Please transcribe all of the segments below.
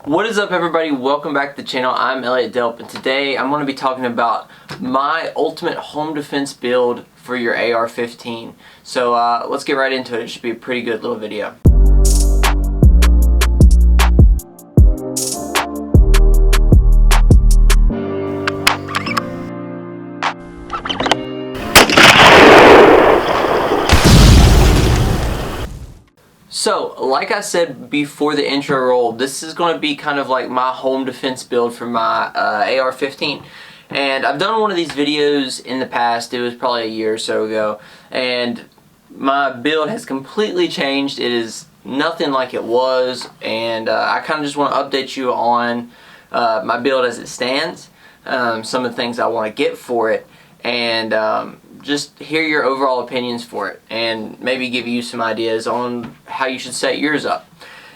What is up, everybody? Welcome back to the channel. I'm Elliott Delp, and today I'm going to be talking about my ultimate home defense build for your AR-15. So let's get right into it. It should be a pretty good little video. So, like I said before the intro rolled, this is going to be kind of like my home defense build for my AR-15. And I've done one of these videos in the past. It was probably a year or so ago. And my build has completely changed. It is nothing like it was. And I kind of just want to update you on my build as it stands. Some of the things I want to get for it. And just hear your overall opinions for it, and maybe give you some ideas on how you should set yours up.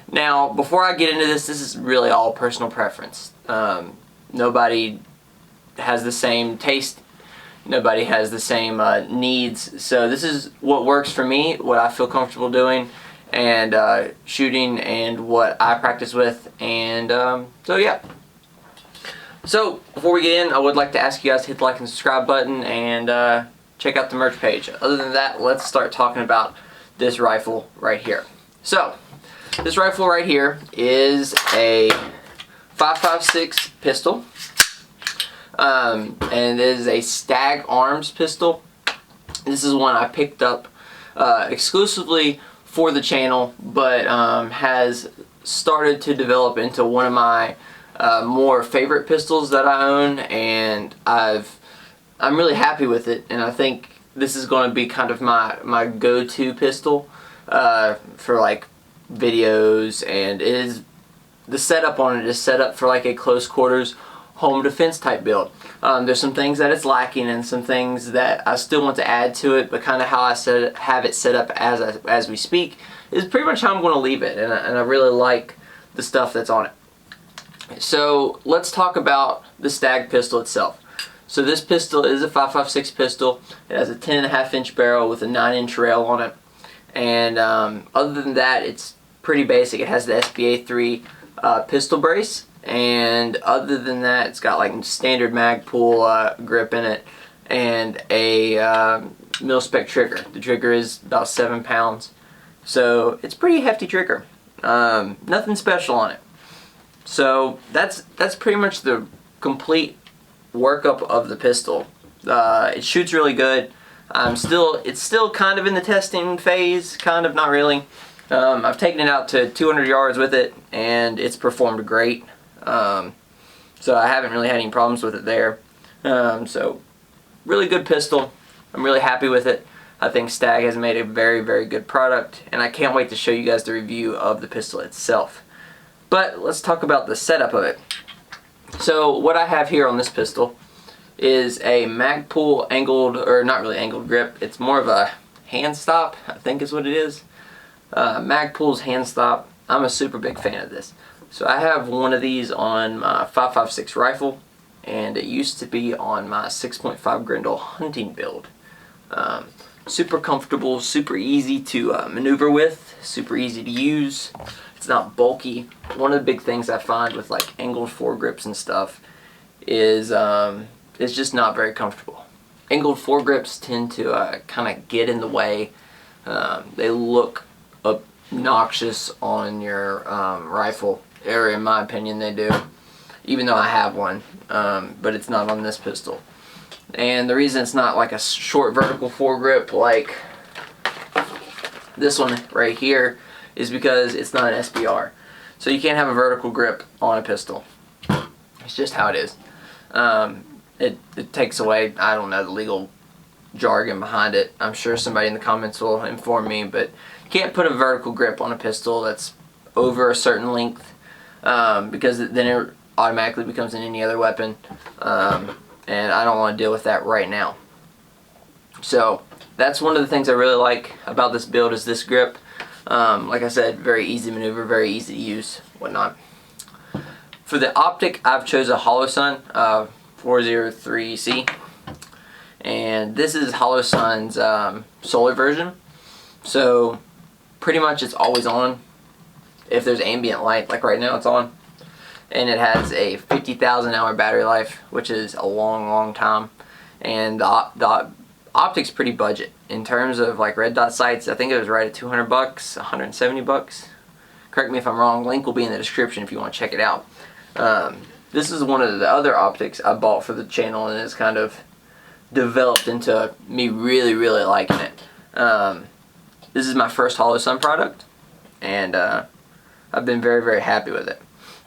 Now, before I get into this is really all personal preference. Nobody has the same taste. Nobody has the same needs. So this is what works for me, what I feel comfortable doing, and shooting, and what I practice with. And so yeah. So before we get in, I would like to ask you guys to hit the like and subscribe button, and check out the merch page. Other than that, let's start talking about this rifle right here. So, this rifle right here is a 5.56 pistol, and it is a Stag Arms pistol. This is one I picked up exclusively for the channel, but has started to develop into one of my more favorite pistols that I own, and I'm really happy with it, and I think this is going to be kind of my go-to pistol for like videos. And it is, the setup on it is set up for like a close quarters home defense type build. There's some things that it's lacking, and some things that I still want to add to it, but kind of how I have it set up as we speak is pretty much how I'm going to leave it, and I really like the stuff that's on it. So let's talk about the Stag pistol itself. So this pistol is a 5.56 pistol. It has a 10.5-inch barrel with a 9-inch rail on it. And other than that, it's pretty basic. It has the SBA 3 pistol brace. And other than that, it's got like standard Magpul grip in it, and a mil-spec trigger. The trigger is about 7 pounds. So it's a pretty hefty trigger. Nothing special on it. So that's pretty much the complete workup of the pistol. It shoots really good. It's still kind of in the testing phase, kind of, not really. I've taken it out to 200 yards with it, and it's performed great. So I haven't really had any problems with it there. So really good pistol. I'm really happy with it. I think Stag has made a very, very good product, and I can't wait to show you guys the review of the pistol itself. But let's talk about the setup of it. So what I have here on this pistol is a Magpul angled, or not really angled grip. It's more of a hand stop, I think is what it is. Magpul's hand stop. I'm a super big fan of this. So I have one of these on my 5.56 rifle, and it used to be on my 6.5 Grendel hunting build. Super comfortable, super easy to maneuver with, super easy to use. It's not bulky. One of the big things I find with like angled foregrips and stuff is it's just not very comfortable. Angled foregrips tend to kind of get in the way. They look obnoxious on your rifle, or in my opinion they do, even though I have one, but it's not on this pistol. And the reason it's not like a short vertical foregrip like this one right here is because it's not an SBR. So you can't have a vertical grip on a pistol. It's just how it is. It takes away, I don't know the legal jargon behind it. I'm sure somebody in the comments will inform me, but you can't put a vertical grip on a pistol that's over a certain length, because then it automatically becomes in any other weapon, and I don't want to deal with that right now. So that's one of the things I really like about this build, is this grip. Like I said, very easy to maneuver, very easy to use, whatnot. For the optic, I've chosen a Holosun 403C, and this is Holosun's solar version. So pretty much it's always on. If there's ambient light, like right now it's on. and it has a 50,000 hour battery life, which is a long time. And the optic's pretty budget in terms of like red dot sights. I think it was right at 200 bucks, 170 bucks. Correct me if I'm wrong. Link will be in the description if you want to check it out. This is one of the other optics I bought for the channel, and it's kind of developed into me really liking it. This is my first Holo-Sun product, and I've been very happy with it.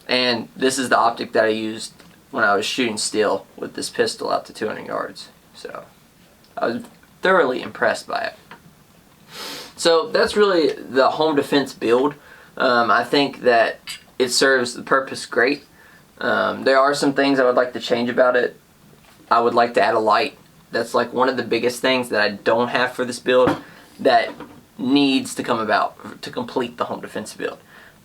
And this is the optic that I used when I was shooting steel with this pistol out to 200 yards. So I was thoroughly impressed by it. So that's really the home defense build. I think that it serves the purpose great. There are some things I would like to change about it. I would like to add a light. That's like one of the biggest things that I don't have for this build that needs to come about to complete the home defense build.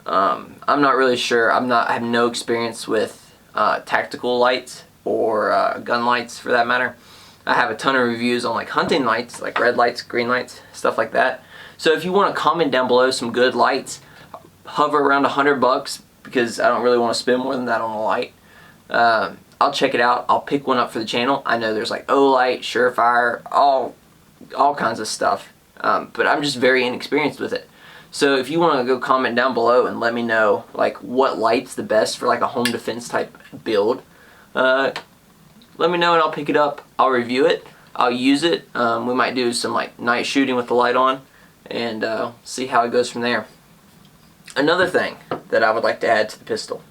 I'm not really sure. I have no experience with tactical lights or gun lights for that matter. I have a ton of reviews on like hunting lights, like red lights, green lights, stuff like that. So if you want to comment down below some good lights, hover around $100 because I don't really want to spend more than that on a light. I'll check it out. I'll pick one up for the channel. I know there's like O-Light, Surefire, all kinds of stuff. But I'm just very inexperienced with it. So if you want to go comment down below and let me know like what light's the best for like a home defense type build, let me know and I'll pick it up. I'll review it. I'll use it. We might do some like night shooting with the light on and see how it goes from there. Another thing that I would like to add to the pistol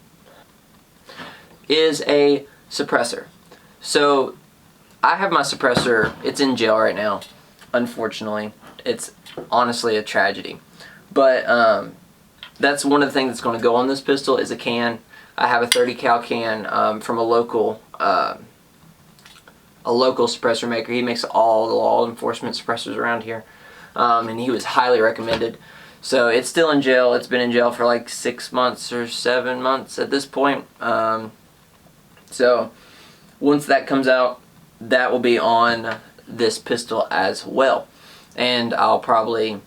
is a suppressor. So I have my suppressor. It's in jail right now, unfortunately. It's honestly a tragedy. But that's one of the things that's going to go on this pistol is a can. I have a 30 cal can from a local suppressor maker. He makes all the law enforcement suppressors around here, and he was highly recommended. So it's still in jail. It's been in jail for like 6 months or 7 months at this point. So once that comes out, that will be on this pistol as well, and I'll probably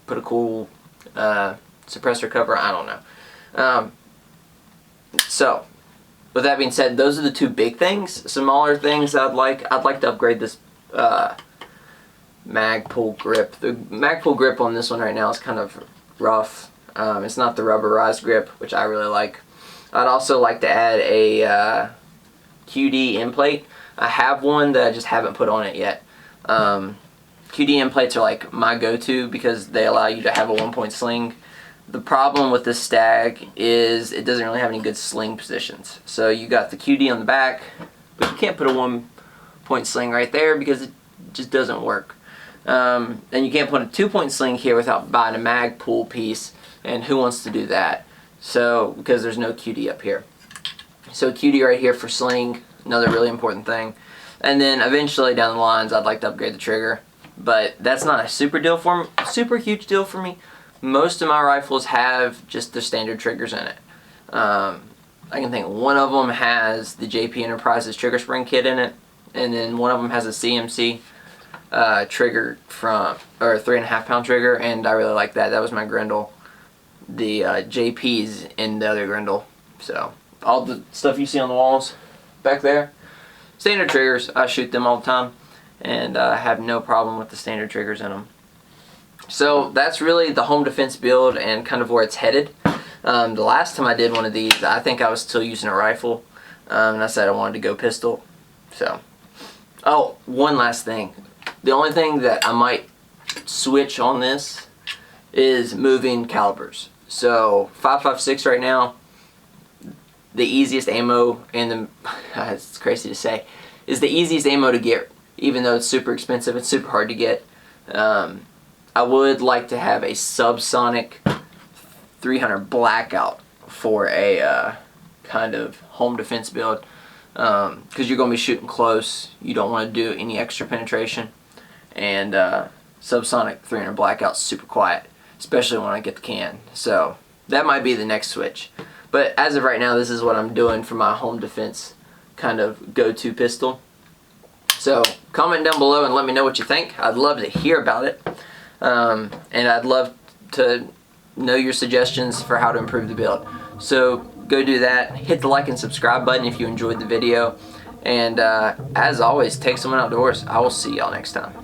put a cool suppressor cover. I don't know. So with that being said, those are the two big things. Smaller things I'd like to upgrade this mag pull grip. The mag pull grip on this one right now is kind of rough. It's not the rubberized grip, which I really like. I'd also like to add a QD end plate. I have one that I just haven't put on it yet. QD end plates are like my go-to because they allow you to have a 1-point sling. The problem with this Stag is it doesn't really have any good sling positions. So you got the QD on the back, but you can't put a 1-point sling right there because it just doesn't work. And you can't put a 2-point sling here without buying a mag pull piece, and who wants to do that? So because there's no QD up here. So QD right here for sling, another really important thing. And then eventually down the lines I'd like to upgrade the trigger. But that's not a super huge deal for me. Most of my rifles have just the standard triggers in it. I can think one of them has the JP Enterprises trigger spring kit in it, and then one of them has a CMC trigger from, or 3.5 pound trigger, and I really like that. That was my Grendel. The JP's in the other Grendel. So all the stuff you see on the walls back there, standard triggers. I shoot them all the time, and I have no problem with the standard triggers in them. So that's really the home defense build and kind of where it's headed. The last time I did one of these, I think I was still using a rifle, and I said I wanted to go pistol. So, oh, one last thing. The only thing that I might switch on this is moving calibers. So 5.56 right now, the easiest ammo in the, it's crazy to say, is the easiest ammo to get, even though it's super expensive. It's super hard to get. I would like to have a subsonic 300 blackout for a kind of home defense build, because you're going to be shooting close. You don't want to do any extra penetration, and subsonic 300 blackout's super quiet, especially when I get the can. So that might be the next switch. But as of right now, this is what I'm doing for my home defense kind of go-to pistol. So comment down below and let me know what you think. I'd love to hear about it. And I'd love to know your suggestions for how to improve the build. So go do that. Hit the like and subscribe button if you enjoyed the video. And as always, take someone outdoors. I will see y'all next time.